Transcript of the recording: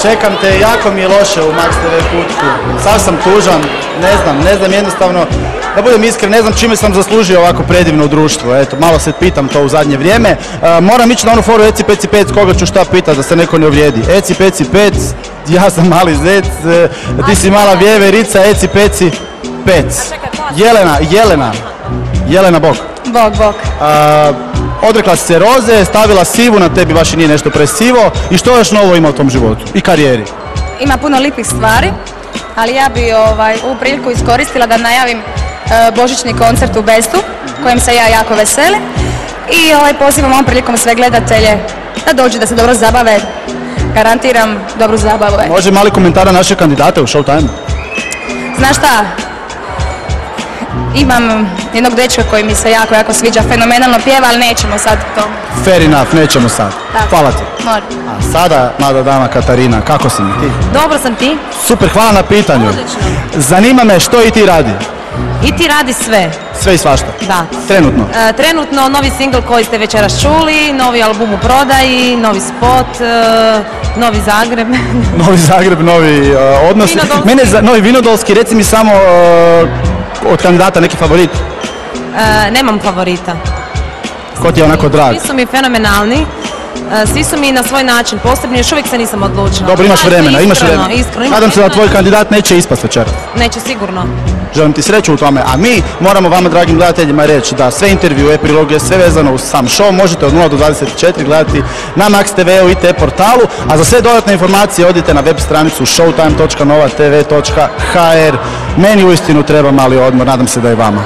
Čekam te, jako mi je loše u Max TV kutku. Sav sam tužan, ne znam jednostavno, da budem iskren, ne znam čime sam zaslužio ovako predivno društvo. Eto, malo se pitam to u zadnje vrijeme. Moram ići na onu foru Eci Peci Pec, koga ću šta pitati da se neko ne uvrijedi. Eci Peci Pec, ja sam mali zec, ti si mala vjeverica, Eci Peci Pec. Jelena Bog. Bog. Odrekla si se roze, stavila sivu, na tebi baš i nije nešto presivo. I što još novo ima u tom životu i karijeri? Ima puno lipih stvari, ali ja bi ovu priliku iskoristila da najavim božićni koncert u Bestu, kojem se ja jako veselim. I pozivam ovom prilikom sve gledatelje da dođu, da se dobro zabave. Garantiram dobru zabavu. Može mali komentar na naše kandidate u Showtime? Znaš šta? Imam jednog dečka koji mi se jako sviđa, fenomenalno pjeva, ali nećemo sad to. Fair enough, nećemo sad. Hvala ti. Mora. A sada, mlada dama Katarina, kako si mi ti? Dobro sam, ti? Super, hvala na pitanju. Odlično. Zanima me što i ti radi? I ti radi sve. Sve i svašta? Da. Trenutno? Trenutno novi singl koji ste večeras čuli, novi album u prodaji, novi spot, Novi Zagreb. Novi Zagreb, novi odnos. Novi Vinodolski, reci mi samo od kandidata neki favorit? Nemam favorita. Ko ti je onako drag? Svi su mi fenomenalni, svi su mi na svoj način posebni, još uvijek se nisam odlučila. Dobro, imaš vremena, Iskreno. Nadam se da tvoj kandidat neće ispast večeras. Neće sigurno. Želim ti sreću u tome, a mi moramo vama, dragim gledateljima, reći da sve intervjue, epiloge, sve vezano uz sam show možete od 0 do 24 gledati na Max TV-u i te portalu, a za sve dodatne informacije odite na web stranicu showtime.novatv.hr. Meni uistinu treba mali odmor, nadam se da i vama.